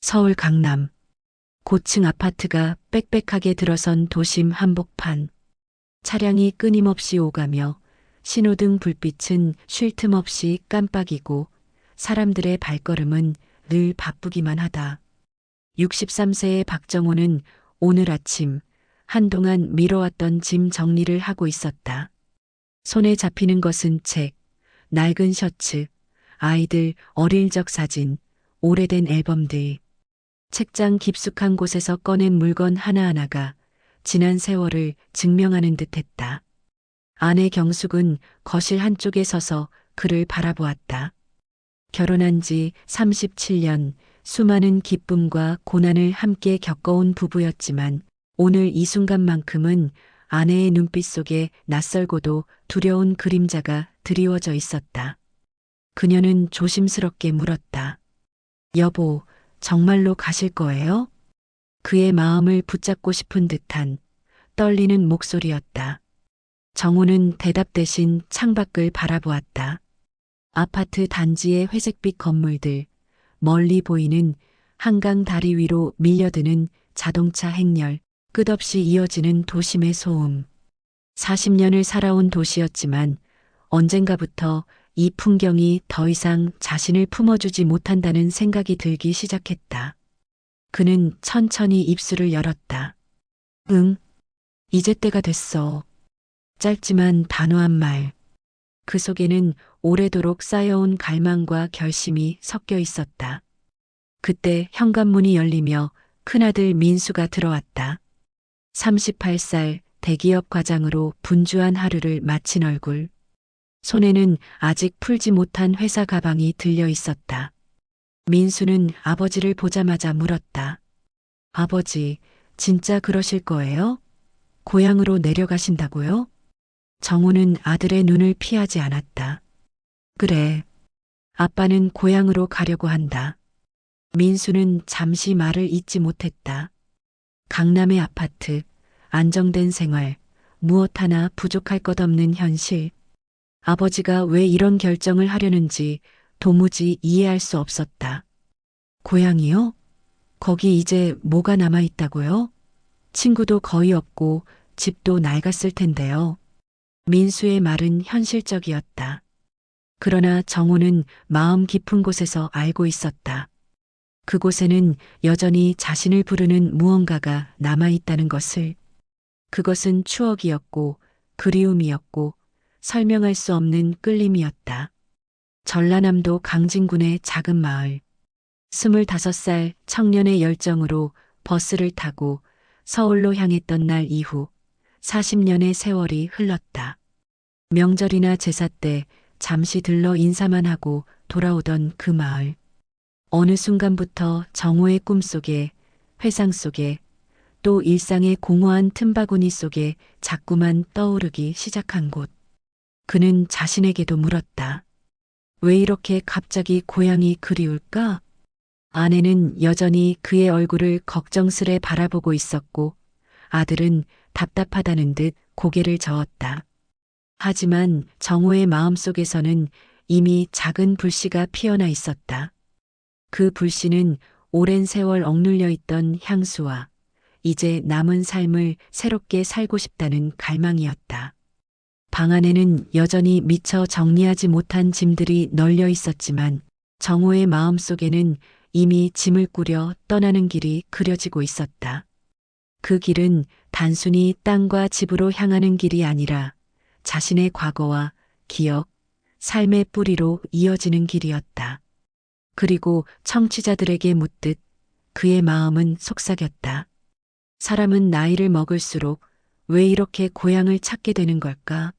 서울 강남. 고층 아파트가 빽빽하게 들어선 도심 한복판. 차량이 끊임없이 오가며 신호등 불빛은 쉴 틈 없이 깜빡이고 사람들의 발걸음은 늘 바쁘기만 하다. 63세의 박정호는 오늘 아침 한동안 미뤄왔던 짐 정리를 하고 있었다. 손에 잡히는 것은 책, 낡은 셔츠, 아이들 어릴 적 사진, 오래된 앨범들. 책장 깊숙한 곳에서 꺼낸 물건 하나하나가 지난 세월을 증명하는 듯했다. 아내 경숙은 거실 한쪽에 서서 그를 바라보았다. 결혼한 지 37년, 수많은 기쁨과 고난을 함께 겪어온 부부였지만 오늘 이 순간만큼은 아내의 눈빛 속에 낯설고도 두려운 그림자가 드리워져 있었다. 그녀는 조심스럽게 물었다. 여보, 정말로 가실 거예요? 그의 마음을 붙잡고 싶은 듯한 떨리는 목소리였다. 정우는 대답 대신 창밖을 바라보았다. 아파트 단지의 회색빛 건물들, 멀리 보이는 한강 다리 위로 밀려드는 자동차 행렬, 끝없이 이어지는 도심의 소음. 40년을 살아온 도시였지만 언젠가부터 이 풍경이 더 이상 자신을 품어주지 못한다는 생각이 들기 시작했다. 그는 천천히 입술을 열었다. 응, 이제 때가 됐어. 짧지만 단호한 말. 그 속에는 오래도록 쌓여온 갈망과 결심이 섞여 있었다. 그때 현관문이 열리며 큰아들 민수가 들어왔다. 38살 대기업 과장으로 분주한 하루를 마친 얼굴. 손에는 아직 풀지 못한 회사 가방이 들려 있었다. 민수는 아버지를 보자마자 물었다. 아버지, 진짜 그러실 거예요? 고향으로 내려가신다고요? 정우는 아들의 눈을 피하지 않았다. 그래. 아빠는 고향으로 가려고 한다. 민수는 잠시 말을 잇지 못했다. 강남의 아파트, 안정된 생활, 무엇 하나 부족할 것 없는 현실. 아버지가 왜 이런 결정을 하려는지 도무지 이해할 수 없었다. 고향이요? 거기 이제 뭐가 남아 있다고요? 친구도 거의 없고 집도 낡았을 텐데요. 민수의 말은 현실적이었다. 그러나 정호는 마음 깊은 곳에서 알고 있었다. 그곳에는 여전히 자신을 부르는 무언가가 남아 있다는 것을. 그것은 추억이었고 그리움이었고 설명할 수 없는 끌림이었다. 전라남도 강진군의 작은 마을. 25살 청년의 열정으로 버스를 타고 서울로 향했던 날 이후 40년의 세월이 흘렀다. 명절이나 제사 때 잠시 들러 인사만 하고 돌아오던 그 마을. 어느 순간부터 정호의 꿈속에, 회상 속에, 또 일상의 공허한 틈바구니 속에 자꾸만 떠오르기 시작한 곳. 그는 자신에게도 물었다. 왜 이렇게 갑자기 고향이 그리울까? 아내는 여전히 그의 얼굴을 걱정스레 바라보고 있었고 아들은 답답하다는 듯 고개를 저었다. 하지만 정호의 마음속에서는 이미 작은 불씨가 피어나 있었다. 그 불씨는 오랜 세월 억눌려 있던 향수와 이제 남은 삶을 새롭게 살고 싶다는 갈망이었다. 방 안에는 여전히 미처 정리하지 못한 짐들이 널려 있었지만 정호의 마음속에는 이미 짐을 꾸려 떠나는 길이 그려지고 있었다. 그 길은 단순히 땅과 집으로 향하는 길이 아니라 자신의 과거와 기억, 삶의 뿌리로 이어지는 길이었다. 그리고 청취자들에게 묻듯 그의 마음은 속삭였다. 사람은 나이를 먹을수록 왜 이렇게 고향을 찾게 되는 걸까?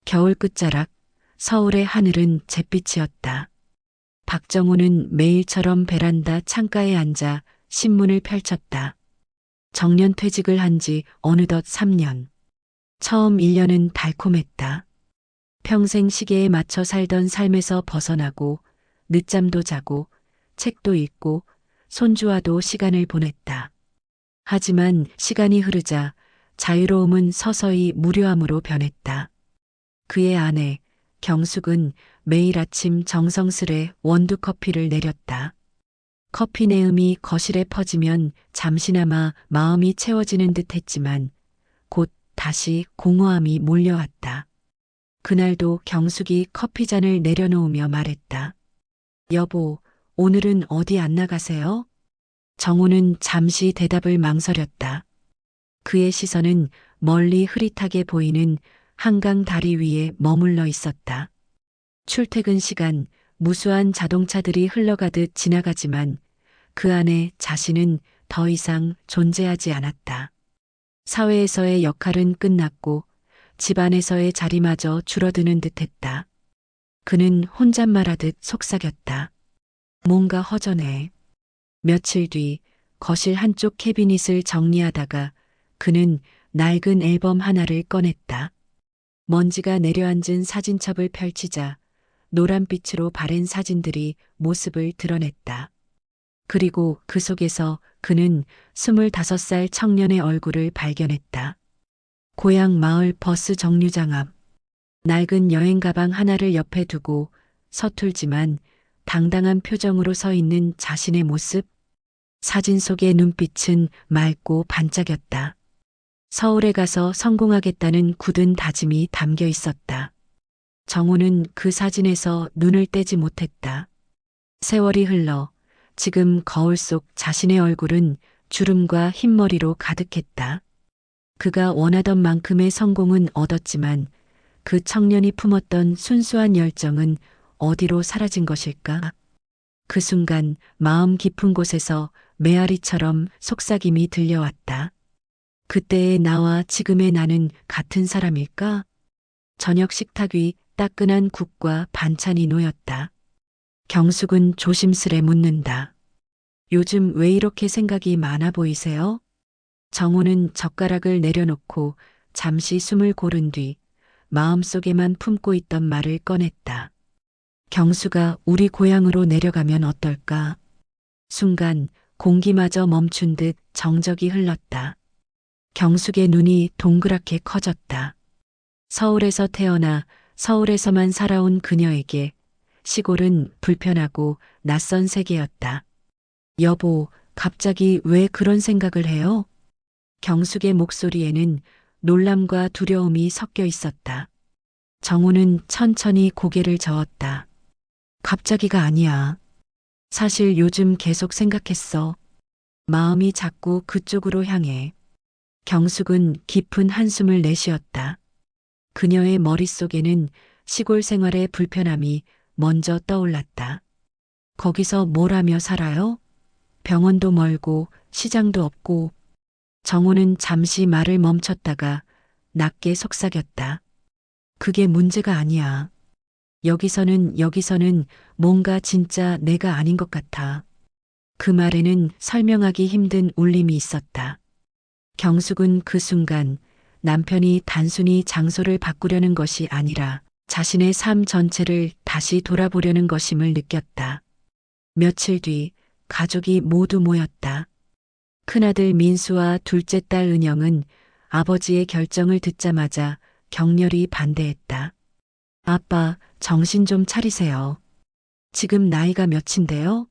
겨울 끝자락, 서울의 하늘은 잿빛이었다. 박정우는 매일처럼 베란다 창가에 앉아 신문을 펼쳤다. 정년퇴직을 한 지 어느덧 3년. 처음 1년은 달콤했다. 평생 시계에 맞춰 살던 삶에서 벗어나고 늦잠도 자고 책도 읽고 손주와도 시간을 보냈다. 하지만 시간이 흐르자 자유로움은 서서히 무료함으로 변했다. 그의 아내 경숙은 매일 아침 정성스레 원두 커피를 내렸다. 커피 내음이 거실에 퍼지면 잠시나마 마음이 채워지는 듯 했지만 곧 다시 공허함이 몰려왔다. 그날도 경숙이 커피잔을 내려놓으며 말했다. 여보, 오늘은 어디 안 나가세요? 정우는 잠시 대답을 망설였다. 그의 시선은 멀리 흐릿하게 보이는 한강 다리 위에 머물러 있었다. 출퇴근 시간 무수한 자동차들이 흘러가듯 지나가지만 그 안에 자신은 더 이상 존재하지 않았다. 사회에서의 역할은 끝났고 집안에서의 자리마저 줄어드는 듯했다. 그는 혼잣말하듯 속삭였다. 뭔가 허전해. 며칠 뒤 거실 한쪽 캐비닛을 정리하다가 그는 낡은 앨범 하나를 꺼냈다. 먼지가 내려앉은 사진첩을 펼치자 노란빛으로 바랜 사진들이 모습을 드러냈다. 그리고 그 속에서 그는 25살 청년의 얼굴을 발견했다. 고향 마을 버스 정류장 앞. 낡은 여행 가방 하나를 옆에 두고 서툴지만 당당한 표정으로 서 있는 자신의 모습. 사진 속의 눈빛은 맑고 반짝였다. 서울에 가서 성공하겠다는 굳은 다짐이 담겨 있었다. 정우는 그 사진에서 눈을 떼지 못했다. 세월이 흘러 지금 거울 속 자신의 얼굴은 주름과 흰머리로 가득했다. 그가 원하던 만큼의 성공은 얻었지만 그 청년이 품었던 순수한 열정은 어디로 사라진 것일까? 그 순간 마음 깊은 곳에서 메아리처럼 속삭임이 들려왔다. 그때의 나와 지금의 나는 같은 사람일까? 저녁 식탁 위 따끈한 국과 반찬이 놓였다. 경숙은 조심스레 묻는다. 요즘 왜 이렇게 생각이 많아 보이세요? 정우는 젓가락을 내려놓고 잠시 숨을 고른 뒤 마음속에만 품고 있던 말을 꺼냈다. 경수가 우리 고향으로 내려가면 어떨까? 순간 공기마저 멈춘 듯 정적이 흘렀다. 경숙의 눈이 동그랗게 커졌다. 서울에서 태어나 서울에서만 살아온 그녀에게 시골은 불편하고 낯선 세계였다. 여보, 갑자기 왜 그런 생각을 해요? 경숙의 목소리에는 놀람과 두려움이 섞여 있었다. 정우는 천천히 고개를 저었다. 갑자기가 아니야. 사실 요즘 계속 생각했어. 마음이 자꾸 그쪽으로 향해. 경숙은 깊은 한숨을 내쉬었다. 그녀의 머릿속에는 시골 생활의 불편함이 먼저 떠올랐다. 거기서 뭘 하며 살아요? 병원도 멀고 시장도 없고. 정우는 잠시 말을 멈췄다가 낮게 속삭였다. 그게 문제가 아니야. 여기서는 뭔가 진짜 내가 아닌 것 같아. 그 말에는 설명하기 힘든 울림이 있었다. 경숙은 그 순간 남편이 단순히 장소를 바꾸려는 것이 아니라 자신의 삶 전체를 다시 돌아보려는 것임을 느꼈다. 며칠 뒤 가족이 모두 모였다. 큰아들 민수와 둘째 딸 은영은 아버지의 결정을 듣자마자 격렬히 반대했다. 아빠, 정신 좀 차리세요. 지금 나이가 몇인데요?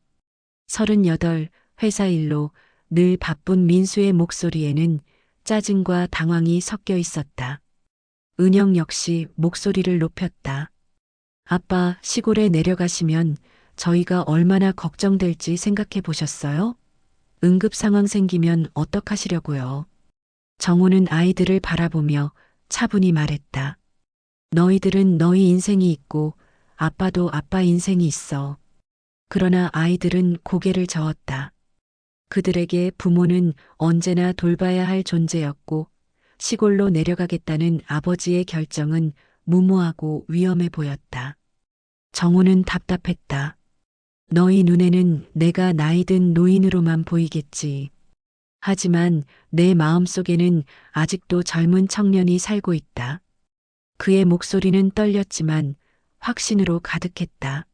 38, 회사 일로 늘 바쁜 민수의 목소리에는 짜증과 당황이 섞여 있었다. 은영 역시 목소리를 높였다. 아빠, 시골에 내려가시면 저희가 얼마나 걱정될지 생각해 보셨어요? 응급 상황 생기면 어떡하시려고요? 정우는 아이들을 바라보며 차분히 말했다. 너희들은 너희 인생이 있고 아빠도 아빠 인생이 있어. 그러나 아이들은 고개를 저었다. 그들에게 부모는 언제나 돌봐야 할 존재였고 시골로 내려가겠다는 아버지의 결정은 무모하고 위험해 보였다. 정우는 답답했다. 너희 눈에는 내가 나이든 노인으로만 보이겠지. 하지만 내 마음속에는 아직도 젊은 청년이 살고 있다. 그의 목소리는 떨렸지만 확신으로 가득했다.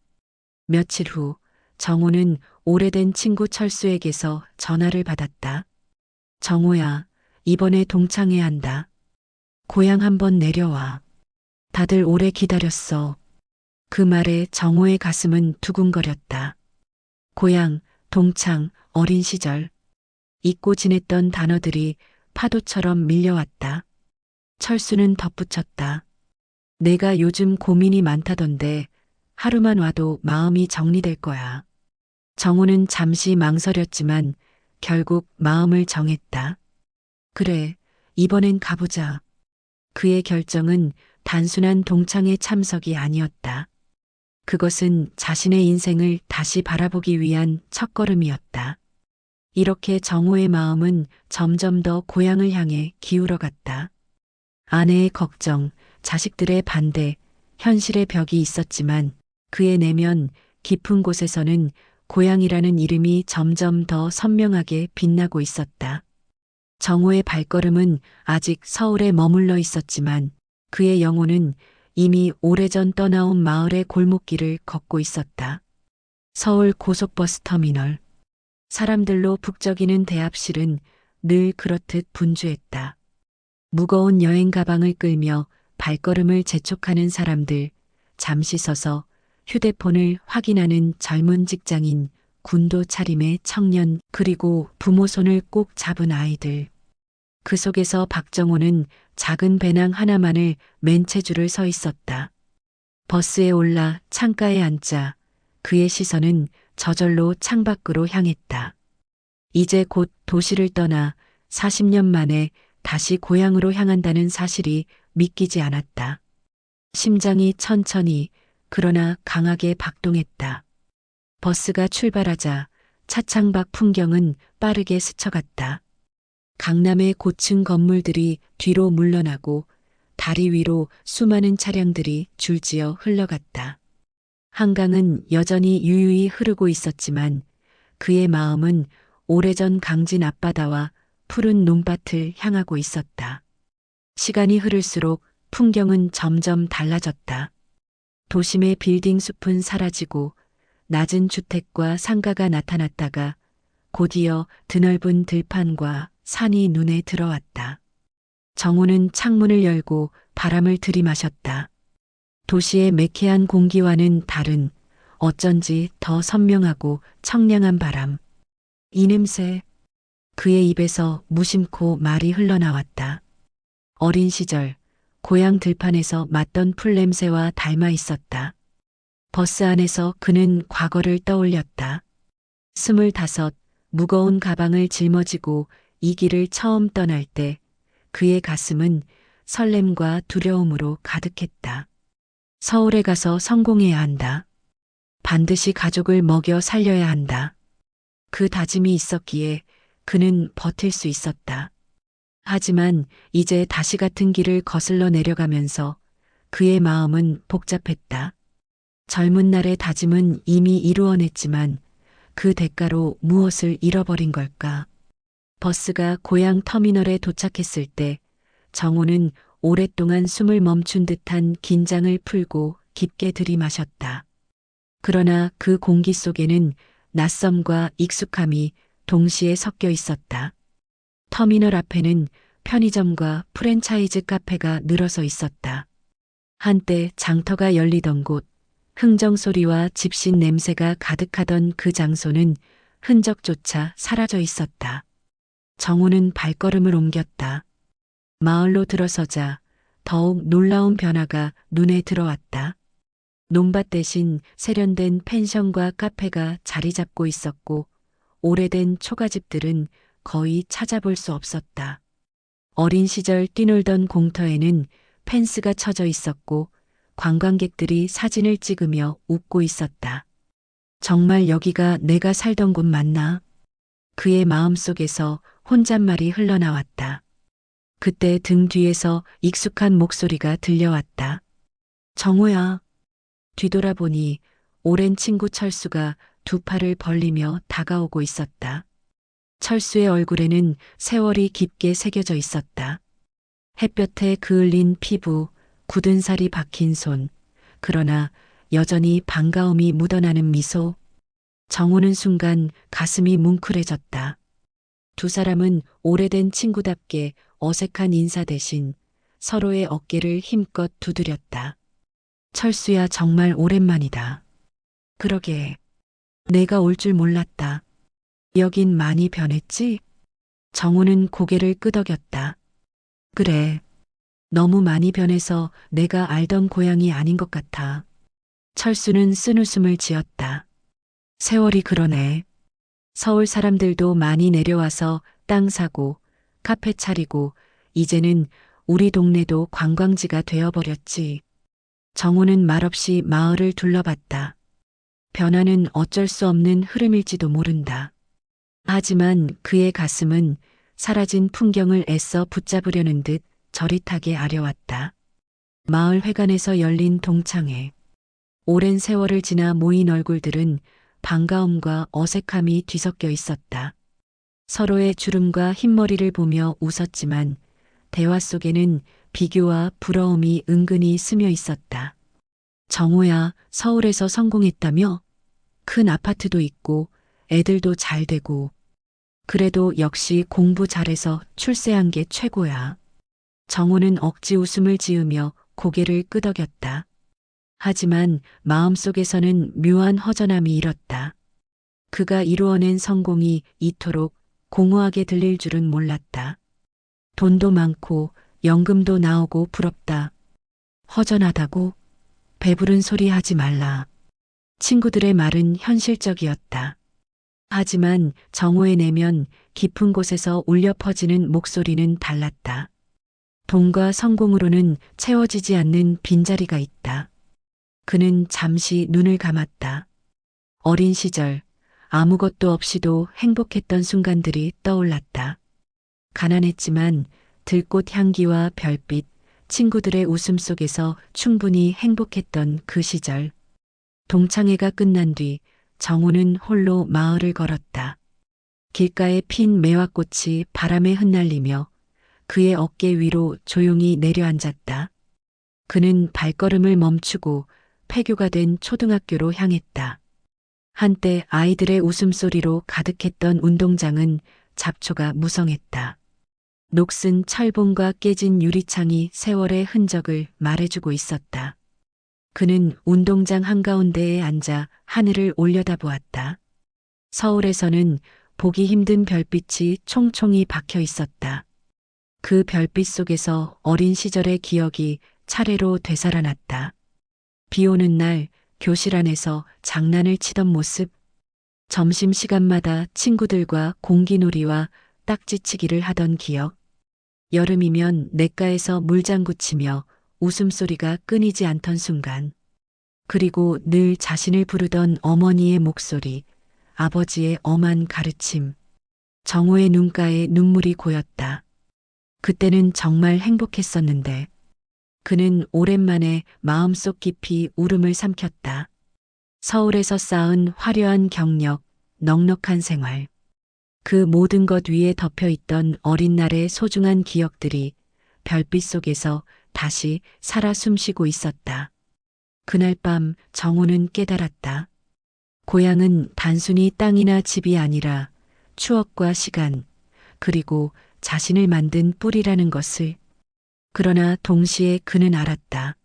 며칠 후 정우는 오래된 친구 철수에게서 전화를 받았다. 정우야, 이번에 동창회 한다. 고향 한번 내려와. 다들 오래 기다렸어. 그 말에 정우의 가슴은 두근거렸다. 고향, 동창, 어린 시절. 잊고 지냈던 단어들이 파도처럼 밀려왔다. 철수는 덧붙였다. 내가 요즘 고민이 많다던데 하루만 와도 마음이 정리될 거야. 정우는 잠시 망설였지만 결국 마음을 정했다. 그래, 이번엔 가보자. 그의 결정은 단순한 동창회 참석이 아니었다. 그것은 자신의 인생을 다시 바라보기 위한 첫걸음이었다. 이렇게 정우의 마음은 점점 더 고향을 향해 기울어갔다. 아내의 걱정, 자식들의 반대, 현실의 벽이 있었지만 그의 내면 깊은 곳에서는 고향이라는 이름이 점점 더 선명하게 빛나고 있었다. 정우의 발걸음은 아직 서울에 머물러 있었지만 그의 영혼은 이미 오래전 떠나온 마을의 골목길을 걷고 있었다. 서울 고속버스 터미널. 사람들로 북적이는 대합실은 늘 그렇듯 분주했다. 무거운 여행 가방을 끌며 발걸음을 재촉하는 사람들, 잠시 서서 휴대폰을 확인하는 젊은 직장인, 군도 차림의 청년, 그리고 부모 손을 꼭 잡은 아이들. 그 속에서 박정호는 작은 배낭 하나만을 맨 체줄을 서 있었다. 버스에 올라 창가에 앉자 그의 시선은 저절로 창밖으로 향했다. 이제 곧 도시를 떠나 40년 만에 다시 고향으로 향한다는 사실이 믿기지 않았다. 심장이 천천히 그러나 강하게 박동했다. 버스가 출발하자 차창 밖 풍경은 빠르게 스쳐갔다. 강남의 고층 건물들이 뒤로 물러나고 다리 위로 수많은 차량들이 줄지어 흘러갔다. 한강은 여전히 유유히 흐르고 있었지만 그의 마음은 오래전 강진 앞바다와 푸른 논밭을 향하고 있었다. 시간이 흐를수록 풍경은 점점 달라졌다. 도심의 빌딩 숲은 사라지고 낮은 주택과 상가가 나타났다가 곧이어 드넓은 들판과 산이 눈에 들어왔다. 정우는 창문을 열고 바람을 들이마셨다. 도시의 매캐한 공기와는 다른 어쩐지 더 선명하고 청량한 바람. 이 냄새. 그의 입에서 무심코 말이 흘러나왔다. 어린 시절 고향 들판에서 맡던 풀냄새와 닮아 있었다. 버스 안에서 그는 과거를 떠올렸다. 25, 무거운 가방을 짊어지고 이 길을 처음 떠날 때 그의 가슴은 설렘과 두려움으로 가득했다. 서울에 가서 성공해야 한다. 반드시 가족을 먹여 살려야 한다. 그 다짐이 있었기에 그는 버틸 수 있었다. 하지만 이제 다시 같은 길을 거슬러 내려가면서 그의 마음은 복잡했다. 젊은 날의 다짐은 이미 이루어냈지만 그 대가로 무엇을 잃어버린 걸까? 버스가 고향 터미널에 도착했을 때 정우는 오랫동안 숨을 멈춘 듯한 긴장을 풀고 깊게 들이마셨다. 그러나 그 공기 속에는 낯섦과 익숙함이 동시에 섞여 있었다. 터미널 앞에는 편의점과 프랜차이즈 카페가 늘어서 있었다. 한때 장터가 열리던 곳, 흥정 소리와 집신 냄새가 가득하던 그 장소는 흔적조차 사라져 있었다. 정우는 발걸음을 옮겼다. 마을로 들어서자 더욱 놀라운 변화가 눈에 들어왔다. 논밭 대신 세련된 펜션과 카페가 자리 잡고 있었고 오래된 초가집들은 거의 찾아볼 수 없었다. 어린 시절 뛰놀던 공터에는 펜스가 쳐져 있었고 관광객들이 사진을 찍으며 웃고 있었다. 정말 여기가 내가 살던 곳 맞나? 그의 마음속에서 혼잣말이 흘러나왔다. 그때 등 뒤에서 익숙한 목소리가 들려왔다. 정우야. 뒤돌아보니 오랜 친구 철수가 두 팔을 벌리며 다가오고 있었다. 철수의 얼굴에는 세월이 깊게 새겨져 있었다. 햇볕에 그을린 피부, 굳은 살이 박힌 손, 그러나 여전히 반가움이 묻어나는 미소. 정우는 순간 가슴이 뭉클해졌다. 두 사람은 오래된 친구답게 어색한 인사 대신 서로의 어깨를 힘껏 두드렸다. 철수야, 정말 오랜만이다. 그러게. 내가 올 줄 몰랐다. 여긴 많이 변했지? 정우는 고개를 끄덕였다. 그래. 너무 많이 변해서 내가 알던 고향이 아닌 것 같아. 철수는 쓴웃음을 지었다. 세월이 그러네. 서울 사람들도 많이 내려와서 땅 사고, 카페 차리고, 이제는 우리 동네도 관광지가 되어버렸지. 정우는 말없이 마을을 둘러봤다. 변화는 어쩔 수 없는 흐름일지도 모른다. 하지만 그의 가슴은 사라진 풍경을 애써 붙잡으려는 듯 저릿하게 아려왔다. 마을 회관에서 열린 동창회. 오랜 세월을 지나 모인 얼굴들은 반가움과 어색함이 뒤섞여 있었다. 서로의 주름과 흰머리를 보며 웃었지만 대화 속에는 비교와 부러움이 은근히 스며 있었다. 정호야, 서울에서 성공했다며? 큰 아파트도 있고 애들도 잘 되고 그래도 역시 공부 잘해서 출세한 게 최고야. 정호는 억지 웃음을 지으며 고개를 끄덕였다. 하지만 마음속에서는 묘한 허전함이 일었다. 그가 이루어낸 성공이 이토록 공허하게 들릴 줄은 몰랐다. 돈도 많고 연금도 나오고 부럽다. 허전하다고? 배부른 소리 하지 말라. 친구들의 말은 현실적이었다. 하지만 정호의 내면 깊은 곳에서 울려 퍼지는 목소리는 달랐다. 돈과 성공으로는 채워지지 않는 빈자리가 있다. 그는 잠시 눈을 감았다. 어린 시절 아무것도 없이도 행복했던 순간들이 떠올랐다. 가난했지만 들꽃 향기와 별빛, 친구들의 웃음 속에서 충분히 행복했던 그 시절. 동창회가 끝난 뒤 정우는 홀로 마을을 걸었다. 길가에 핀 매화꽃이 바람에 흩날리며 그의 어깨 위로 조용히 내려앉았다. 그는 발걸음을 멈추고 폐교가 된 초등학교로 향했다. 한때 아이들의 웃음소리로 가득했던 운동장은 잡초가 무성했다. 녹슨 철봉과 깨진 유리창이 세월의 흔적을 말해주고 있었다. 그는 운동장 한가운데에 앉아 하늘을 올려다보았다. 서울에서는 보기 힘든 별빛이 총총히 박혀 있었다. 그 별빛 속에서 어린 시절의 기억이 차례로 되살아났다. 비 오는 날 교실 안에서 장난을 치던 모습, 점심시간마다 친구들과 공기놀이와 딱지치기를 하던 기억, 여름이면 냇가에서 물장구 치며 웃음소리가 끊이지 않던 순간, 그리고 늘 자신을 부르던 어머니의 목소리, 아버지의 엄한 가르침, 정호의 눈가에 눈물이 고였다. 그때는 정말 행복했었는데, 그는 오랜만에 마음속 깊이 울음을 삼켰다. 서울에서 쌓은 화려한 경력, 넉넉한 생활. 그 모든 것 위에 덮여 있던 어린 날의 소중한 기억들이 별빛 속에서 다시 살아 숨쉬고 있었다. 그날 밤 정호는 깨달았다. 고향은 단순히 땅이나 집이 아니라 추억과 시간, 그리고 자신을 만든 뿌리라는 것을. 그러나 동시에 그는 알았다.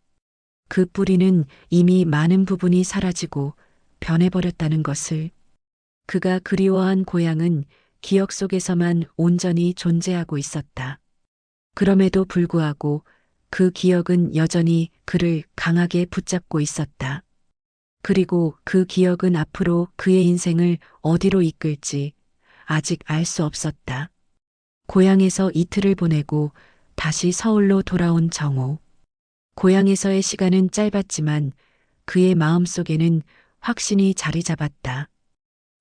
그 뿌리는 이미 많은 부분이 사라지고 변해버렸다는 것을. 그가 그리워한 고향은 기억 속에서만 온전히 존재하고 있었다. 그럼에도 불구하고 그 기억은 여전히 그를 강하게 붙잡고 있었다. 그리고 그 기억은 앞으로 그의 인생을 어디로 이끌지 아직 알 수 없었다. 고향에서 이틀을 보내고 다시 서울로 돌아온 정호. 고향에서의 시간은 짧았지만 그의 마음속에는 확신이 자리 잡았다.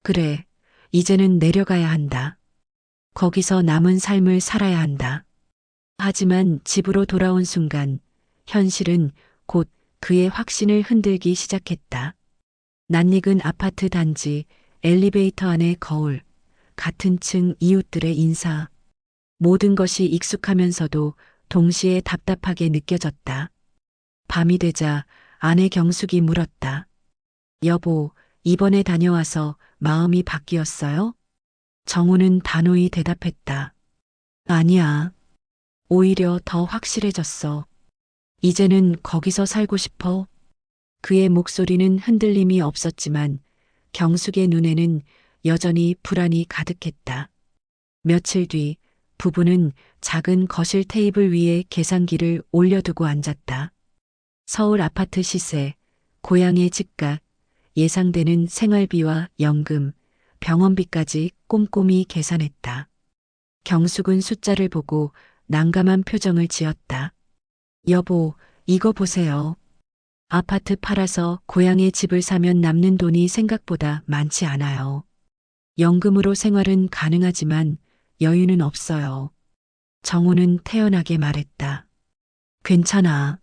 그래, 이제는 내려가야 한다. 거기서 남은 삶을 살아야 한다. 하지만 집으로 돌아온 순간 현실은 곧 그의 확신을 흔들기 시작했다. 낯익은 아파트 단지, 엘리베이터 안의 거울, 같은 층 이웃들의 인사. 모든 것이 익숙하면서도 동시에 답답하게 느껴졌다. 밤이 되자 아내 경숙이 물었다. 여보, 이번에 다녀와서 마음이 바뀌었어요? 정우는 단호히 대답했다. 아니야. 오히려 더 확실해졌어. 이제는 거기서 살고 싶어. 그의 목소리는 흔들림이 없었지만 경숙의 눈에는 여전히 불안이 가득했다. 며칠 뒤 부부는 작은 거실 테이블 위에 계산기를 올려두고 앉았다. 서울 아파트 시세, 고향의 집값, 예상되는 생활비와 연금, 병원비까지 꼼꼼히 계산했다. 경숙은 숫자를 보고 난감한 표정을 지었다. 여보, 이거 보세요. 아파트 팔아서 고향의 집을 사면 남는 돈이 생각보다 많지 않아요. 연금으로 생활은 가능하지만 여유는 없어요. 정우는 태연하게 말했다. 괜찮아.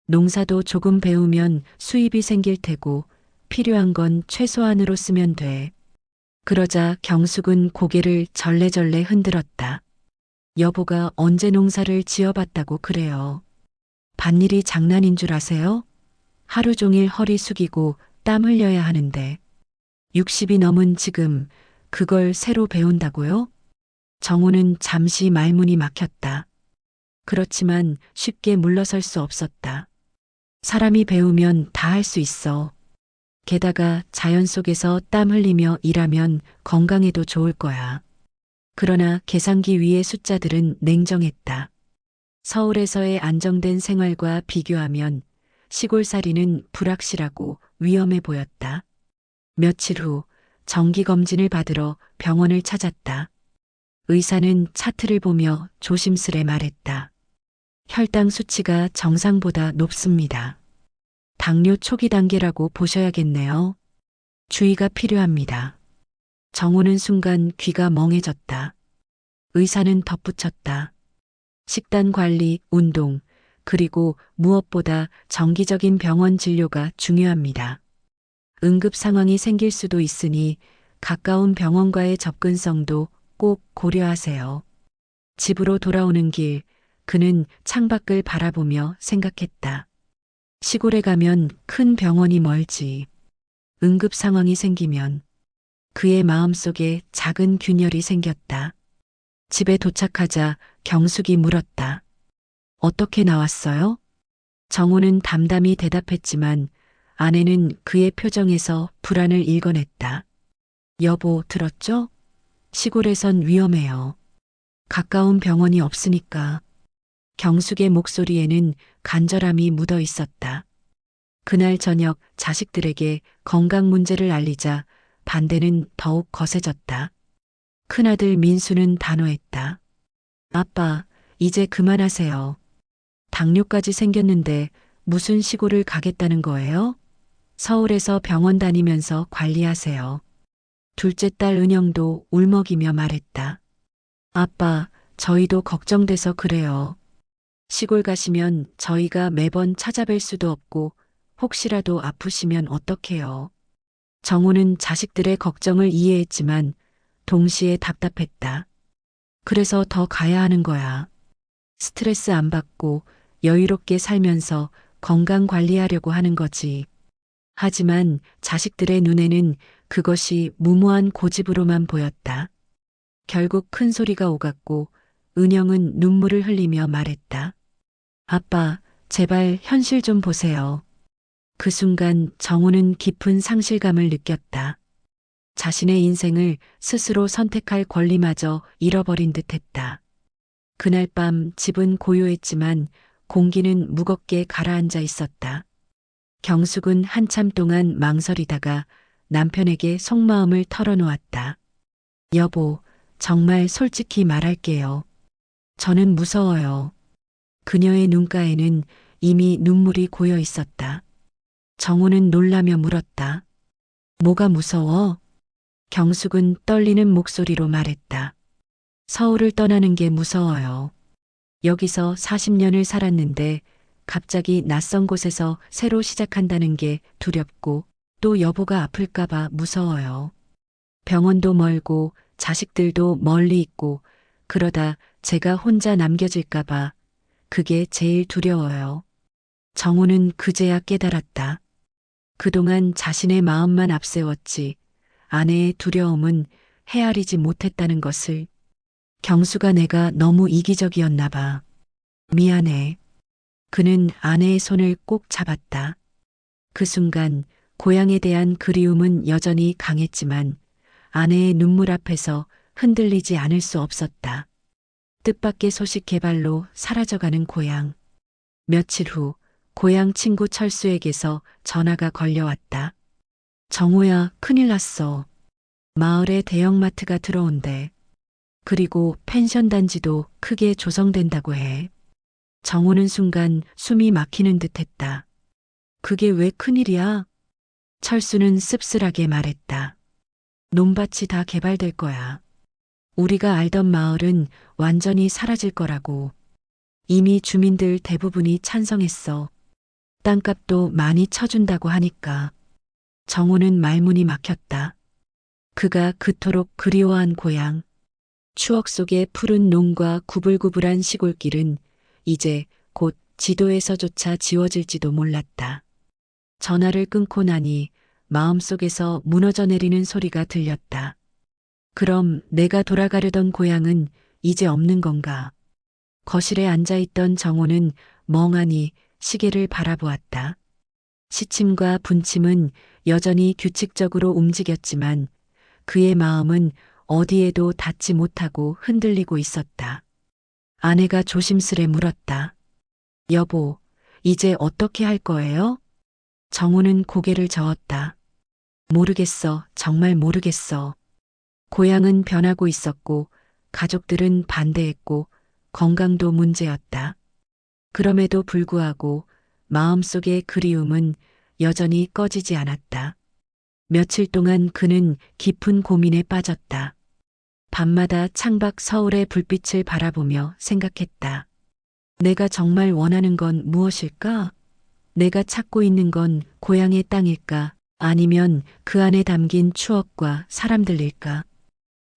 농사도 조금 배우면 수입이 생길 테고 필요한 건 최소한으로 쓰면 돼. 그러자 경숙은 고개를 절레절레 흔들었다. 여보가 언제 농사를 지어봤다고 그래요. 밭일이 장난인 줄 아세요? 하루 종일 허리 숙이고 땀 흘려야 하는데 60이 넘은 지금 그걸 새로 배운다고요? 정우는 잠시 말문이 막혔다. 그렇지만 쉽게 물러설 수 없었다. 사람이 배우면 다 할 수 있어. 게다가 자연 속에서 땀 흘리며 일하면 건강에도 좋을 거야. 그러나 계산기 위의 숫자들은 냉정했다. 서울에서의 안정된 생활과 비교하면 시골살이는 불확실하고 위험해 보였다. 며칠 후 정기검진을 받으러 병원을 찾았다. 의사는 차트를 보며 조심스레 말했다. 혈당 수치가 정상보다 높습니다. 당뇨 초기 단계라고 보셔야겠네요. 주의가 필요합니다. 정우는 순간 귀가 멍해졌다. 의사는 덧붙였다. 식단 관리, 운동, 그리고 무엇보다 정기적인 병원 진료가 중요합니다. 응급 상황이 생길 수도 있으니 가까운 병원과의 접근성도 꼭 고려하세요. 집으로 돌아오는 길, 그는 창밖을 바라보며 생각했다. 시골에 가면 큰 병원이 멀지. 응급 상황이 생기면 그의 마음속에 작은 균열이 생겼다. 집에 도착하자 경숙이 물었다. 어떻게 나왔어요? 정우는 담담히 대답했지만 아내는 그의 표정에서 불안을 읽어냈다. 여보, 들었죠? 시골에선 위험해요. 가까운 병원이 없으니까. 경숙의 목소리에는 간절함이 묻어 있었다. 그날 저녁 자식들에게 건강 문제를 알리자 반대는 더욱 거세졌다. 큰아들 민수는 단호했다. 아빠, 이제 그만하세요. 당뇨까지 생겼는데 무슨 시골을 가겠다는 거예요? 서울에서 병원 다니면서 관리하세요. 둘째 딸 은영도 울먹이며 말했다. 아빠, 저희도 걱정돼서 그래요. 시골 가시면 저희가 매번 찾아뵐 수도 없고 혹시라도 아프시면 어떡해요. 정우는 자식들의 걱정을 이해했지만 동시에 답답했다. 그래서 더 가야 하는 거야. 스트레스 안 받고 여유롭게 살면서 건강 관리하려고 하는 거지. 하지만 자식들의 눈에는 그것이 무모한 고집으로만 보였다. 결국 큰 소리가 오갔고 은영은 눈물을 흘리며 말했다. 아빠, 제발 현실 좀 보세요. 그 순간 정우는 깊은 상실감을 느꼈다. 자신의 인생을 스스로 선택할 권리마저 잃어버린 듯했다. 그날 밤 집은 고요했지만 공기는 무겁게 가라앉아 있었다. 경숙은 한참 동안 망설이다가 남편에게 속마음을 털어놓았다. 여보, 정말 솔직히 말할게요. 저는 무서워요. 그녀의 눈가에는 이미 눈물이 고여 있었다. 정우는 놀라며 물었다. 뭐가 무서워? 경숙은 떨리는 목소리로 말했다. 서울을 떠나는 게 무서워요. 여기서 40년을 살았는데 갑자기 낯선 곳에서 새로 시작한다는 게 두렵고 또 여보가 아플까봐 무서워요. 병원도 멀고 자식들도 멀리 있고 그러다 제가 혼자 남겨질까봐 그게 제일 두려워요. 정우는 그제야 깨달았다. 그동안 자신의 마음만 앞세웠지 아내의 두려움은 헤아리지 못했다는 것을. 경수가 내가 너무 이기적이었나 봐. 미안해. 그는 아내의 손을 꼭 잡았다. 그 순간 고향에 대한 그리움은 여전히 강했지만 아내의 눈물 앞에서 흔들리지 않을 수 없었다. 뜻밖의 소식 개발로 사라져가는 고향. 며칠 후 고향 친구 철수에게서 전화가 걸려왔다. 정호야, 큰일 났어. 마을에 대형마트가 들어온대. 그리고 펜션 단지도 크게 조성된다고 해. 정호는 순간 숨이 막히는 듯 했다. 그게 왜 큰일이야? 철수는 씁쓸하게 말했다. 논밭이 다 개발될 거야. 우리가 알던 마을은 완전히 사라질 거라고. 이미 주민들 대부분이 찬성했어. 땅값도 많이 쳐준다고 하니까. 정호는 말문이 막혔다. 그가 그토록 그리워한 고향. 추억 속의 푸른 농과 구불구불한 시골길은 이제 곧 지도에서조차 지워질지도 몰랐다. 전화를 끊고 나니 마음속에서 무너져 내리는 소리가 들렸다. 그럼 내가 돌아가려던 고향은 이제 없는 건가? 거실에 앉아있던 정호는 멍하니 시계를 바라보았다. 시침과 분침은 여전히 규칙적으로 움직였지만 그의 마음은 어디에도 닿지 못하고 흔들리고 있었다. 아내가 조심스레 물었다. 여보, 이제 어떻게 할 거예요? 정호는 고개를 저었다. 모르겠어, 정말 모르겠어. 고향은 변하고 있었고 가족들은 반대했고 건강도 문제였다. 그럼에도 불구하고 마음속의 그리움은 여전히 꺼지지 않았다. 며칠 동안 그는 깊은 고민에 빠졌다. 밤마다 창밖 서울의 불빛을 바라보며 생각했다. 내가 정말 원하는 건 무엇일까? 내가 찾고 있는 건 고향의 땅일까? 아니면 그 안에 담긴 추억과 사람들일까?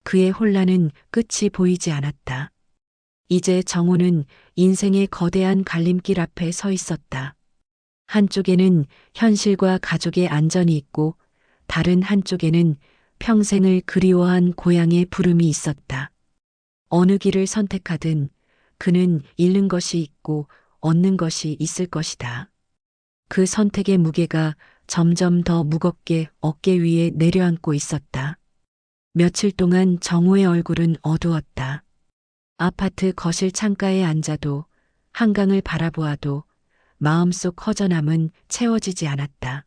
그의 혼란은 끝이 보이지 않았다. 이제 정호는 인생의 거대한 갈림길 앞에 서 있었다. 한쪽에는 현실과 가족의 안전이 있고 다른 한쪽에는 평생을 그리워한 고향의 부름이 있었다. 어느 길을 선택하든 그는 잃는 것이 있고 얻는 것이 있을 것이다. 그 선택의 무게가 점점 더 무겁게 어깨 위에 내려앉고 있었다. 며칠 동안 정호의 얼굴은 어두웠다. 아파트 거실 창가에 앉아도 한강을 바라보아도 마음속 허전함은 채워지지 않았다.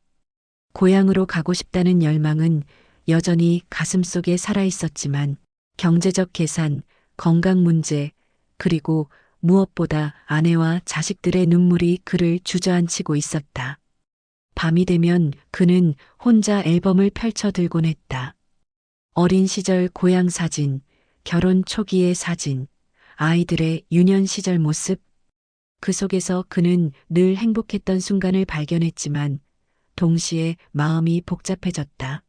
고향으로 가고 싶다는 열망은 여전히 가슴속에 살아있었지만 경제적 계산, 건강 문제, 그리고 무엇보다 아내와 자식들의 눈물이 그를 주저앉히고 있었다. 밤이 되면 그는 혼자 앨범을 펼쳐 들곤 했다. 어린 시절 고향 사진, 결혼 초기의 사진, 아이들의 유년 시절 모습. 그 속에서 그는 늘 행복했던 순간을 발견했지만 동시에 마음이 복잡해졌다.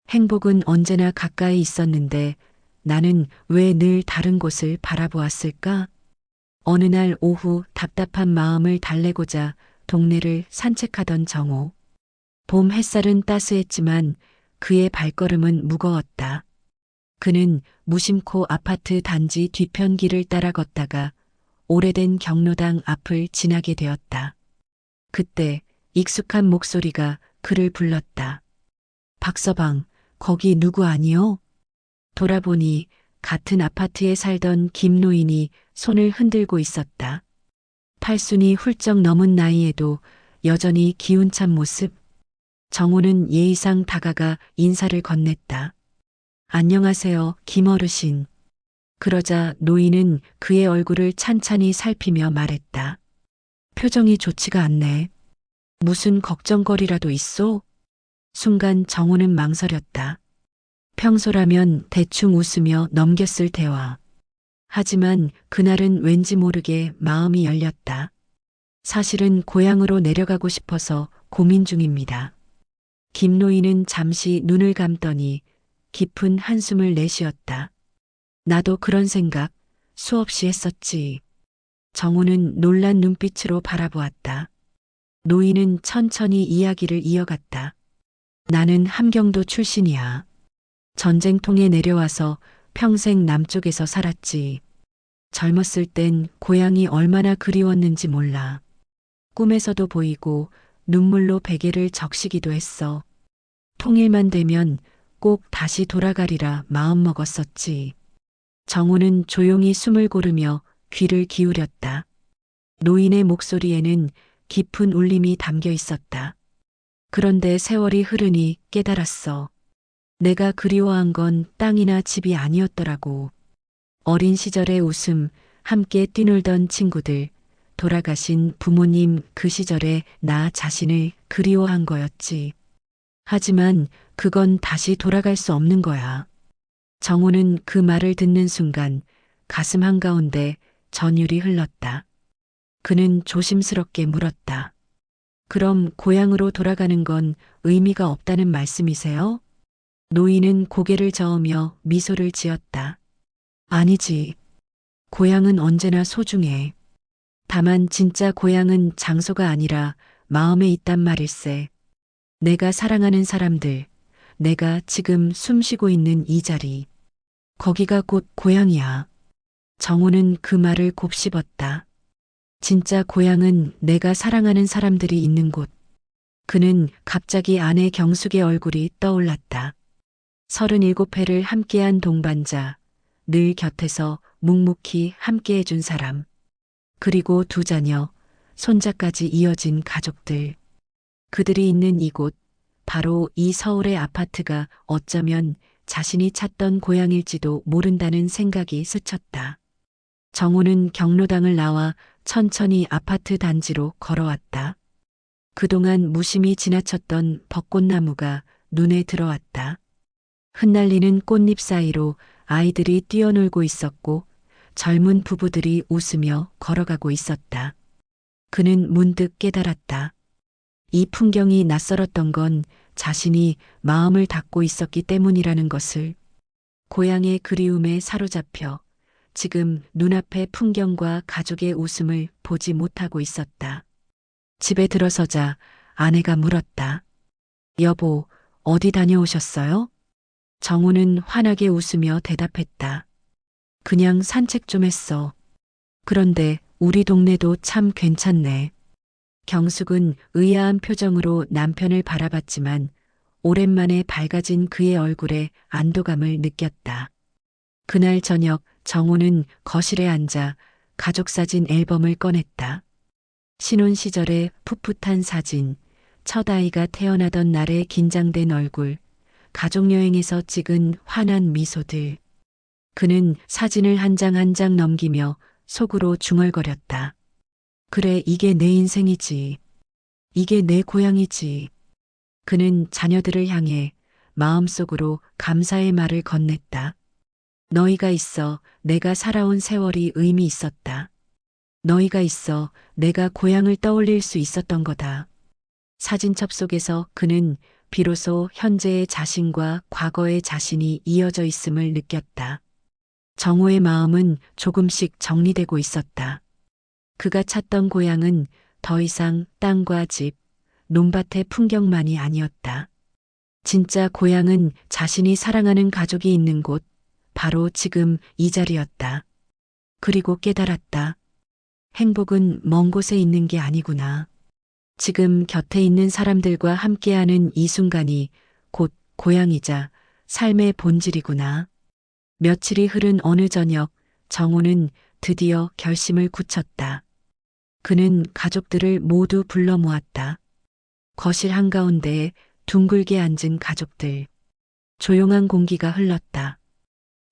행복은 언제나 가까이 있었는데 나는 왜 늘 다른 곳을 바라보았을까? 어느 날 오후 답답한 마음을 달래고자 동네를 산책하던 정호. 봄 햇살은 따스했지만 그의 발걸음은 무거웠다. 그는 무심코 아파트 단지 뒤편 길을 따라 걷다가 오래된 경로당 앞을 지나게 되었다. 그때 익숙한 목소리가 그를 불렀다. 박서방, 거기 누구 아니요? 돌아보니 같은 아파트에 살던 김노인이 손을 흔들고 있었다. 팔순이 훌쩍 넘은 나이에도 여전히 기운찬 모습. 정호는 예의상 다가가 인사를 건넸다. 안녕하세요, 김어르신. 그러자 노인은 그의 얼굴을 찬찬히 살피며 말했다. 표정이 좋지가 않네. 무슨 걱정거리라도 있소? 순간 정호는 망설였다. 평소라면 대충 웃으며 넘겼을 대화. 하지만 그날은 왠지 모르게 마음이 열렸다. 사실은 고향으로 내려가고 싶어서 고민 중입니다. 김노인은 잠시 눈을 감더니 깊은 한숨을 내쉬었다. 나도 그런 생각 수없이 했었지. 정호는 놀란 눈빛으로 바라보았다. 노인은 천천히 이야기를 이어갔다. 나는 함경도 출신이야. 전쟁통에 내려와서 평생 남쪽에서 살았지. 젊었을 땐 고향이 얼마나 그리웠는지 몰라. 꿈에서도 보이고 눈물로 베개를 적시기도 했어. 통일만 되면 꼭 다시 돌아가리라 마음먹었었지. 정우는 조용히 숨을 고르며 귀를 기울였다. 노인의 목소리에는 깊은 울림이 담겨 있었다. 그런데 세월이 흐르니 깨달았어. 내가 그리워한 건 땅이나 집이 아니었더라고. 어린 시절의 웃음, 함께 뛰놀던 친구들, 돌아가신 부모님 그 시절의 나 자신을 그리워한 거였지. 하지만 그건 다시 돌아갈 수 없는 거야. 정우는 그 말을 듣는 순간 가슴 한가운데 전율이 흘렀다. 그는 조심스럽게 물었다. 그럼 고향으로 돌아가는 건 의미가 없다는 말씀이세요? 노인은 고개를 저으며 미소를 지었다. 아니지. 고향은 언제나 소중해. 다만 진짜 고향은 장소가 아니라 마음에 있단 말일세. 내가 사랑하는 사람들, 내가 지금 숨 쉬고 있는 이 자리. 거기가 곧 고향이야. 정우는 그 말을 곱씹었다. 진짜 고향은 내가 사랑하는 사람들이 있는 곳. 그는 갑자기 아내 경숙의 얼굴이 떠올랐다. 37회를 함께한 동반자, 늘 곁에서 묵묵히 함께해준 사람. 그리고 두 자녀, 손자까지 이어진 가족들. 그들이 있는 이곳, 바로 이 서울의 아파트가 어쩌면 자신이 찾던 고향일지도 모른다는 생각이 스쳤다. 정우는 경로당을 나와 천천히 아파트 단지로 걸어왔다. 그동안 무심히 지나쳤던 벚꽃나무가 눈에 들어왔다. 흩날리는 꽃잎 사이로 아이들이 뛰어놀고 있었고 젊은 부부들이 웃으며 걸어가고 있었다. 그는 문득 깨달았다. 이 풍경이 낯설었던 건 자신이 마음을 닫고 있었기 때문이라는 것을. 고향의 그리움에 사로잡혀 지금 눈앞의 풍경과 가족의 웃음을 보지 못하고 있었다. 집에 들어서자 아내가 물었다. 여보, 어디 다녀오셨어요? 정우는 환하게 웃으며 대답했다. 그냥 산책 좀 했어. 그런데 우리 동네도 참 괜찮네. 경숙은 의아한 표정으로 남편을 바라봤지만 오랜만에 밝아진 그의 얼굴에 안도감을 느꼈다. 그날 저녁 정우는 거실에 앉아 가족사진 앨범을 꺼냈다. 신혼 시절의 풋풋한 사진, 첫 아이가 태어나던 날의 긴장된 얼굴, 가족여행에서 찍은 환한 미소들. 그는 사진을 한 장 한 장 넘기며 속으로 중얼거렸다. 그래, 이게 내 인생이지. 이게 내 고향이지. 그는 자녀들을 향해 마음속으로 감사의 말을 건넸다. 너희가 있어 내가 살아온 세월이 의미 있었다. 너희가 있어 내가 고향을 떠올릴 수 있었던 거다. 사진첩 속에서 그는 비로소 현재의 자신과 과거의 자신이 이어져 있음을 느꼈다. 정우의 마음은 조금씩 정리되고 있었다. 그가 찾던 고향은 더 이상 땅과 집, 논밭의 풍경만이 아니었다. 진짜 고향은 자신이 사랑하는 가족이 있는 곳, 바로 지금 이 자리였다. 그리고 깨달았다. 행복은 먼 곳에 있는 게 아니구나. 지금 곁에 있는 사람들과 함께하는 이 순간이 곧 고향이자 삶의 본질이구나. 며칠이 흐른 어느 저녁, 정우는 드디어 결심을 굳혔다. 그는 가족들을 모두 불러 모았다. 거실 한가운데에 둥글게 앉은 가족들. 조용한 공기가 흘렀다.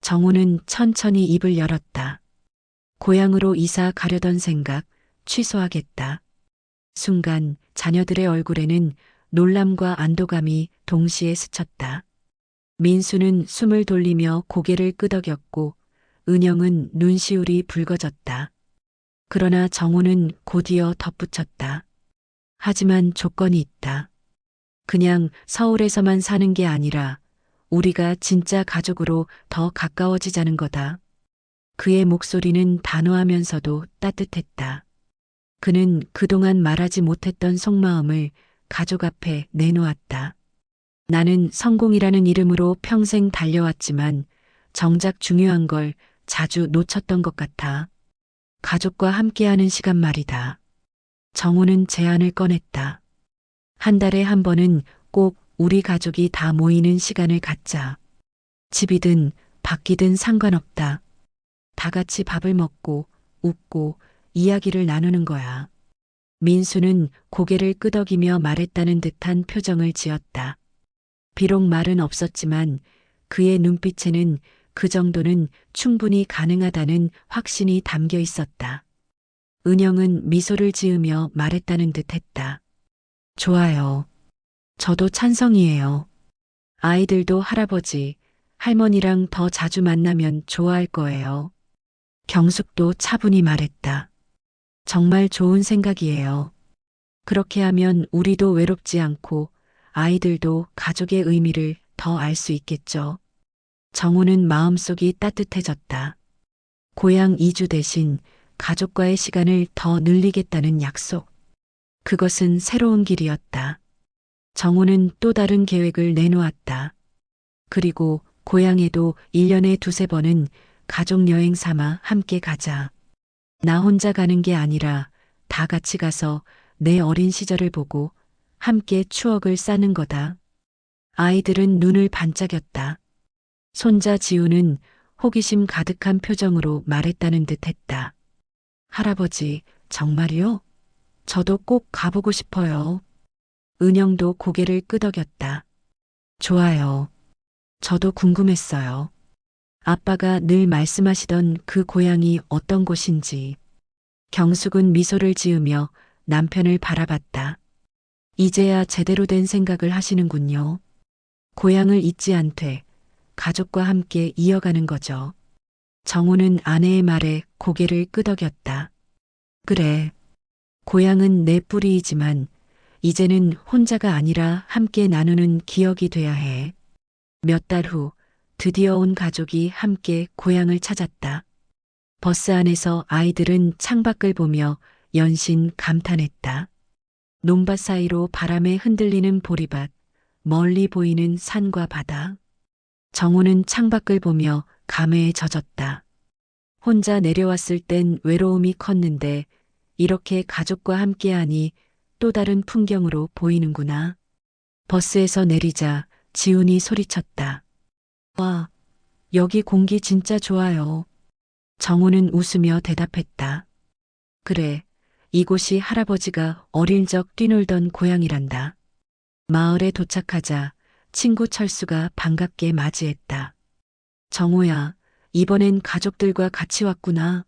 정우는 천천히 입을 열었다. 고향으로 이사 가려던 생각 취소하겠다. 순간 자녀들의 얼굴에는 놀람과 안도감이 동시에 스쳤다. 민수는 숨을 돌리며 고개를 끄덕였고 은영은 눈시울이 붉어졌다. 그러나 정우는 곧이어 덧붙였다. 하지만 조건이 있다. 그냥 서울에서만 사는 게 아니라 우리가 진짜 가족으로 더 가까워지자는 거다. 그의 목소리는 단호하면서도 따뜻했다. 그는 그동안 말하지 못했던 속마음을 가족 앞에 내놓았다. 나는 성공이라는 이름으로 평생 달려왔지만 정작 중요한 걸 자주 놓쳤던 것 같아. 가족과 함께하는 시간 말이다. 정우는 제안을 꺼냈다. 한 달에 한 번은 꼭 우리 가족이 다 모이는 시간을 갖자. 집이든 밖이든 상관없다. 다 같이 밥을 먹고 웃고 이야기를 나누는 거야. 민수는 고개를 끄덕이며 말했다는 듯한 표정을 지었다. 비록 말은 없었지만 그의 눈빛에는 그 정도는 충분히 가능하다는 확신이 담겨 있었다. 은영은 미소를 지으며 말했다는 듯 했다. 좋아요. 저도 찬성이에요. 아이들도 할아버지, 할머니랑 더 자주 만나면 좋아할 거예요. 경숙도 차분히 말했다. 정말 좋은 생각이에요. 그렇게 하면 우리도 외롭지 않고 아이들도 가족의 의미를 더 알 수 있겠죠. 정우는 마음속이 따뜻해졌다. 고향 이주 대신 가족과의 시간을 더 늘리겠다는 약속. 그것은 새로운 길이었다. 정우는 또 다른 계획을 내놓았다. 그리고 고향에도 1년에 두세 번은 가족 여행 삼아 함께 가자. 나 혼자 가는 게 아니라 다 같이 가서 내 어린 시절을 보고 함께 추억을 쌓는 거다. 아이들은 눈을 반짝였다. 손자 지우는 호기심 가득한 표정으로 말했다는 듯 했다. 할아버지, 정말요? 저도 꼭 가보고 싶어요. 은영도 고개를 끄덕였다. 좋아요. 저도 궁금했어요. 아빠가 늘 말씀하시던 그 고향이 어떤 곳인지. 경숙은 미소를 지으며 남편을 바라봤다. 이제야 제대로 된 생각을 하시는군요. 고향을 잊지 않되 가족과 함께 이어가는 거죠. 정우는 아내의 말에 고개를 끄덕였다. 그래. 고향은 내 뿌리이지만 이제는 혼자가 아니라 함께 나누는 기억이 돼야 해. 몇 달 후 드디어 온 가족이 함께 고향을 찾았다. 버스 안에서 아이들은 창밖을 보며 연신 감탄했다. 논밭 사이로 바람에 흔들리는 보리밭, 멀리 보이는 산과 바다. 정우는 창밖을 보며 감회에 젖었다. 혼자 내려왔을 땐 외로움이 컸는데 이렇게 가족과 함께하니 또 다른 풍경으로 보이는구나. 버스에서 내리자 지훈이 소리쳤다. 와, 여기 공기 진짜 좋아요. 정우는 웃으며 대답했다. 그래, 이곳이 할아버지가 어릴 적 뛰놀던 고향이란다. 마을에 도착하자 친구 철수가 반갑게 맞이했다. 정우야, 이번엔 가족들과 같이 왔구나.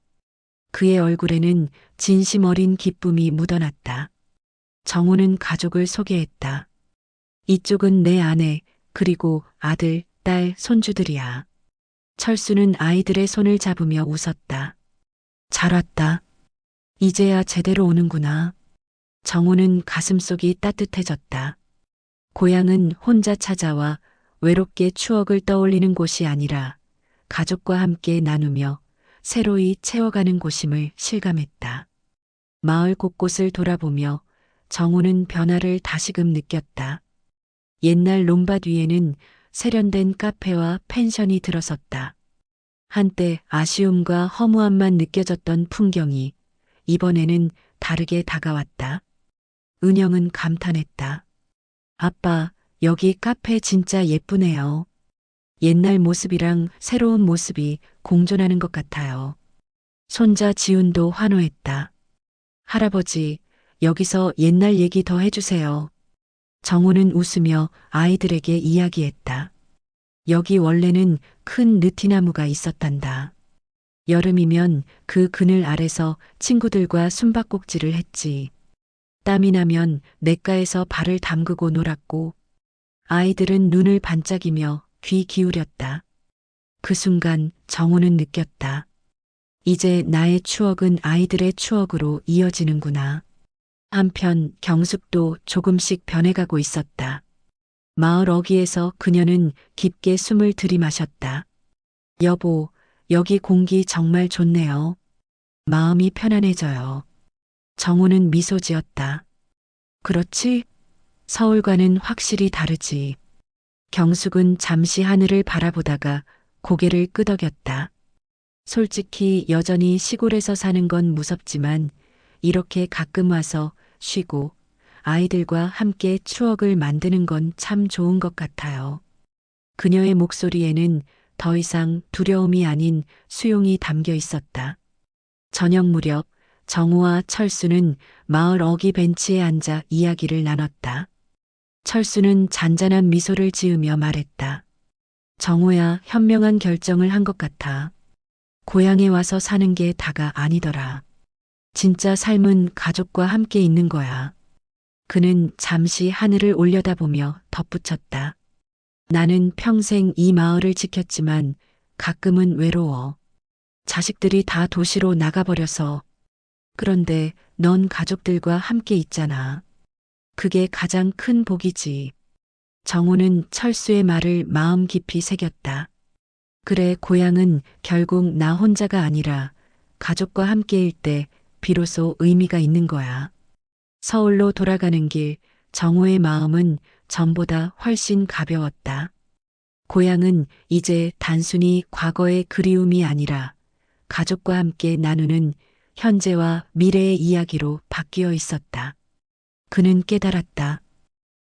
그의 얼굴에는 진심 어린 기쁨이 묻어났다. 정우는 가족을 소개했다. 이쪽은 내 아내, 그리고 아들, 딸, 손주들이야. 철수는 아이들의 손을 잡으며 웃었다. 잘 왔다. 이제야 제대로 오는구나. 정우는 가슴속이 따뜻해졌다. 고향은 혼자 찾아와 외롭게 추억을 떠올리는 곳이 아니라 가족과 함께 나누며 새로이 채워가는 곳임을 실감했다. 마을 곳곳을 돌아보며 정우는 변화를 다시금 느꼈다. 옛날 논밭 위에는 세련된 카페와 펜션이 들어섰다. 한때 아쉬움과 허무함만 느껴졌던 풍경이 이번에는 다르게 다가왔다. 은영은 감탄했다. 아빠, 여기 카페 진짜 예쁘네요. 옛날 모습이랑 새로운 모습이 공존하는 것 같아요. 손자 지훈도 환호했다. 할아버지, 여기서 옛날 얘기 더 해주세요. 정우는 웃으며 아이들에게 이야기했다. 여기 원래는 큰 느티나무가 있었단다. 여름이면 그 그늘 아래서 친구들과 숨바꼭질을 했지. 땀이 나면 냇가에서 발을 담그고 놀았고, 아이들은 눈을 반짝이며 귀 기울였다. 그 순간 정우는 느꼈다. 이제 나의 추억은 아이들의 추억으로 이어지는구나. 한편 경숙도 조금씩 변해가고 있었다. 마을 어귀에서 그녀는 깊게 숨을 들이마셨다. 여보, 여기 공기 정말 좋네요. 마음이 편안해져요. 정우는 미소 지었다. 그렇지? 서울과는 확실히 다르지. 경숙은 잠시 하늘을 바라보다가 고개를 끄덕였다. 솔직히 여전히 시골에서 사는 건 무섭지만 이렇게 가끔 와서 쉬고 아이들과 함께 추억을 만드는 건 참 좋은 것 같아요. 그녀의 목소리에는 더 이상 두려움이 아닌 수용이 담겨 있었다. 저녁 무렵 정우와 철수는 마을 어기 벤치에 앉아 이야기를 나눴다. 철수는 잔잔한 미소를 지으며 말했다. 정우야, 현명한 결정을 한 것 같아. 고향에 와서 사는 게 다가 아니더라. 진짜 삶은 가족과 함께 있는 거야. 그는 잠시 하늘을 올려다보며 덧붙였다. 나는 평생 이 마을을 지켰지만 가끔은 외로워. 자식들이 다 도시로 나가버려서. 그런데 넌 가족들과 함께 있잖아. 그게 가장 큰 복이지. 정우는 철수의 말을 마음 깊이 새겼다. 그래, 고향은 결국 나 혼자가 아니라 가족과 함께일 때 비로소 의미가 있는 거야. 서울로 돌아가는 길, 정우의 마음은 전보다 훨씬 가벼웠다. 고향은 이제 단순히 과거의 그리움이 아니라 가족과 함께 나누는 현재와 미래의 이야기로 바뀌어 있었다. 그는 깨달았다.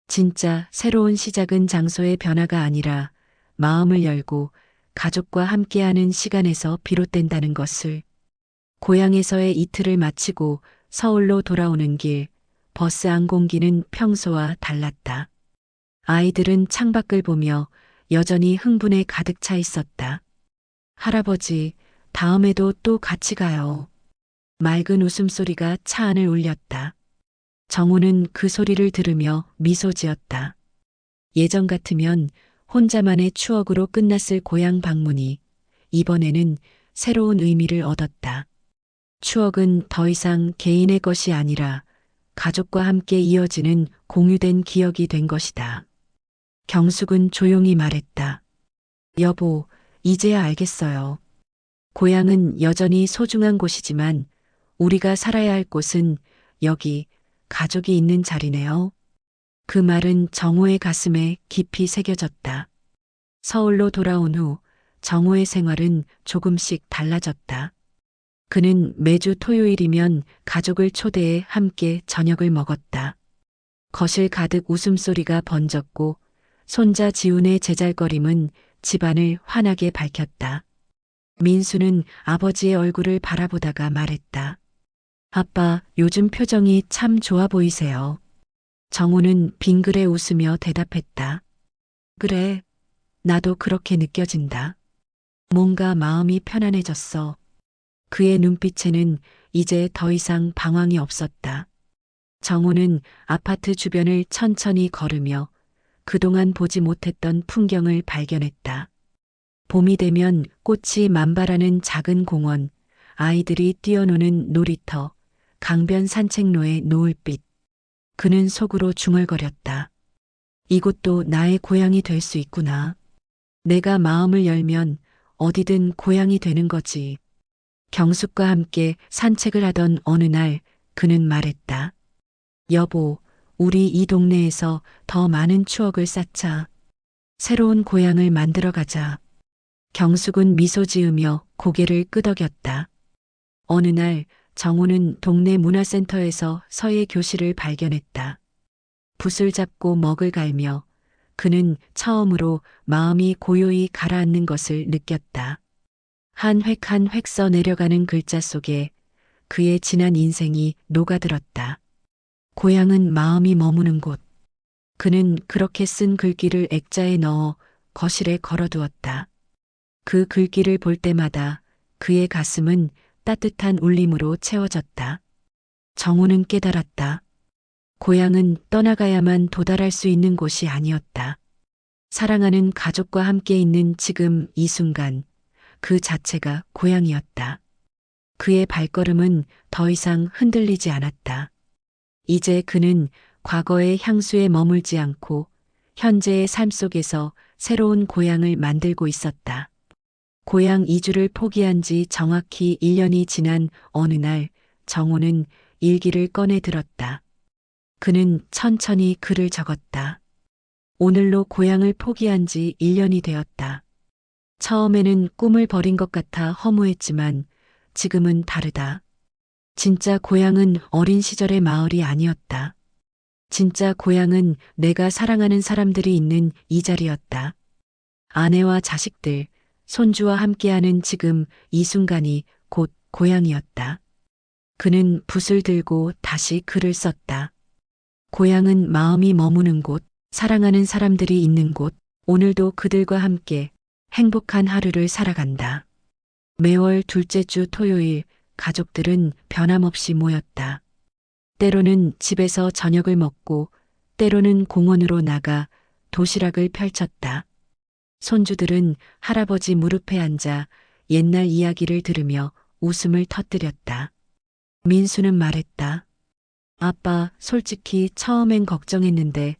진짜 새로운 시작은 장소의 변화가 아니라 마음을 열고 가족과 함께하는 시간에서 비롯된다는 것을. 고향에서의 이틀을 마치고 서울로 돌아오는 길, 버스 안 공기는 평소와 달랐다. 아이들은 창밖을 보며 여전히 흥분에 가득 차 있었다. 할아버지, 다음에도 또 같이 가요. 맑은 웃음소리가 차 안을 울렸다. 정우는 그 소리를 들으며 미소 지었다. 예전 같으면 혼자만의 추억으로 끝났을 고향 방문이 이번에는 새로운 의미를 얻었다. 추억은 더 이상 개인의 것이 아니라 가족과 함께 이어지는 공유된 기억이 된 것이다. 경숙은 조용히 말했다. 여보, 이제야 알겠어요. 고향은 여전히 소중한 곳이지만 우리가 살아야 할 곳은 여기 가족이 있는 자리네요. 그 말은 정우의 가슴에 깊이 새겨졌다. 서울로 돌아온 후 정우의 생활은 조금씩 달라졌다. 그는 매주 토요일이면 가족을 초대해 함께 저녁을 먹었다. 거실 가득 웃음소리가 번졌고 손자 지훈의 제잘거림은 집안을 환하게 밝혔다. 민수는 아버지의 얼굴을 바라보다가 말했다. 아빠, 요즘 표정이 참 좋아 보이세요. 정우는 빙그레 웃으며 대답했다. 그래, 나도 그렇게 느껴진다. 뭔가 마음이 편안해졌어. 그의 눈빛에는 이제 더 이상 방황이 없었다. 정우는 아파트 주변을 천천히 걸으며 그동안 보지 못했던 풍경을 발견했다. 봄이 되면 꽃이 만발하는 작은 공원, 아이들이 뛰어노는 놀이터, 강변 산책로의 노을빛. 그는 속으로 중얼거렸다. 이곳도 나의 고향이 될 수 있구나. 내가 마음을 열면 어디든 고향이 되는 거지. 경숙과 함께 산책을 하던 어느 날 그는 말했다. 여보, 우리 이 동네에서 더 많은 추억을 쌓자. 새로운 고향을 만들어 가자. 경숙은 미소 지으며 고개를 끄덕였다. 어느 날 정우는 동네 문화센터에서 서예 교실을 발견했다. 붓을 잡고 먹을 갈며 그는 처음으로 마음이 고요히 가라앉는 것을 느꼈다. 한 획 한 획 써 내려가는 글자 속에 그의 지난 인생이 녹아들었다. 고향은 마음이 머무는 곳. 그는 그렇게 쓴 글귀를 액자에 넣어 거실에 걸어두었다. 그 글귀를 볼 때마다 그의 가슴은 따뜻한 울림으로 채워졌다. 정우는 깨달았다. 고향은 떠나가야만 도달할 수 있는 곳이 아니었다. 사랑하는 가족과 함께 있는 지금 이 순간, 그 자체가 고향이었다. 그의 발걸음은 더 이상 흔들리지 않았다. 이제 그는 과거의 향수에 머물지 않고 현재의 삶 속에서 새로운 고향을 만들고 있었다. 고향 이주를 포기한 지 정확히 1년이 지난 어느 날 정우는 일기를 꺼내 들었다. 그는 천천히 글을 적었다. 오늘로 고향을 포기한 지 1년이 되었다. 처음에는 꿈을 버린 것 같아 허무했지만 지금은 다르다. 진짜 고향은 어린 시절의 마을이 아니었다. 진짜 고향은 내가 사랑하는 사람들이 있는 이 자리였다. 아내와 자식들, 손주와 함께하는 지금 이 순간이 곧 고향이었다. 그는 붓을 들고 다시 글을 썼다. 고향은 마음이 머무는 곳, 사랑하는 사람들이 있는 곳, 오늘도 그들과 함께 행복한 하루를 살아간다. 매월 둘째 주 토요일, 가족들은 변함없이 모였다. 때로는 집에서 저녁을 먹고, 때로는 공원으로 나가 도시락을 펼쳤다. 손주들은 할아버지 무릎에 앉아 옛날 이야기를 들으며 웃음을 터뜨렸다. 민수는 말했다. 아빠, 솔직히 처음엔 걱정했는데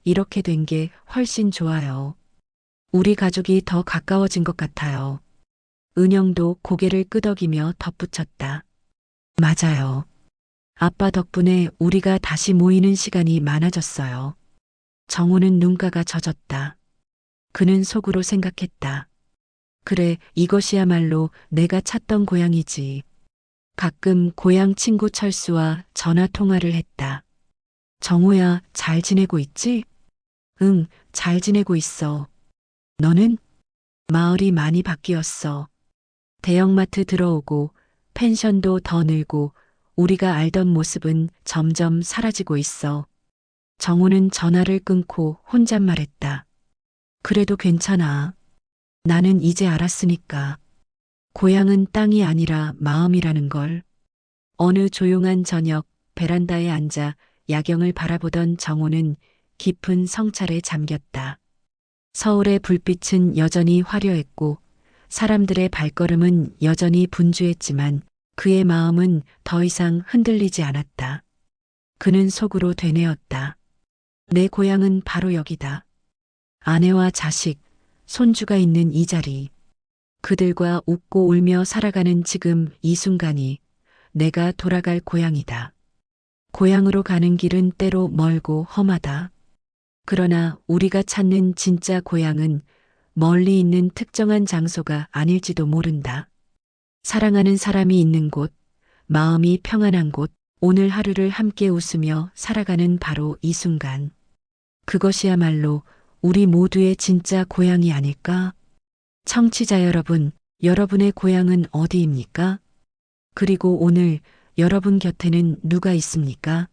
이렇게 된 게 훨씬 좋아요. 우리 가족이 더 가까워진 것 같아요. 은영도 고개를 끄덕이며 덧붙였다. 맞아요. 아빠 덕분에 우리가 다시 모이는 시간이 많아졌어요. 정호는 눈가가 젖었다. 그는 속으로 생각했다. 그래, 이것이야말로 내가 찾던 고향이지. 가끔 고향 친구 철수와 전화 통화를 했다. 정호야, 잘 지내고 있지? 응, 잘 지내고 있어. 너는? 마을이 많이 바뀌었어. 대형마트 들어오고 펜션도 더 늘고 우리가 알던 모습은 점점 사라지고 있어. 정호는 전화를 끊고 혼잣말했다. 그래도 괜찮아. 나는 이제 알았으니까. 고향은 땅이 아니라 마음이라는 걸. 어느 조용한 저녁 베란다에 앉아 야경을 바라보던 정호는 깊은 성찰에 잠겼다. 서울의 불빛은 여전히 화려했고 사람들의 발걸음은 여전히 분주했지만 그의 마음은 더 이상 흔들리지 않았다. 그는 속으로 되뇌었다. 내 고향은 바로 여기다. 아내와 자식, 손주가 있는 이 자리. 그들과 웃고 울며 살아가는 지금 이 순간이 내가 돌아갈 고향이다. 고향으로 가는 길은 때로 멀고 험하다. 그러나 우리가 찾는 진짜 고향은 멀리 있는 특정한 장소가 아닐지도 모른다. 사랑하는 사람이 있는 곳, 마음이 평안한 곳, 오늘 하루를 함께 웃으며 살아가는 바로 이 순간. 그것이야말로 우리 모두의 진짜 고향이 아닐까? 청취자 여러분, 여러분의 고향은 어디입니까? 그리고 오늘 여러분 곁에는 누가 있습니까?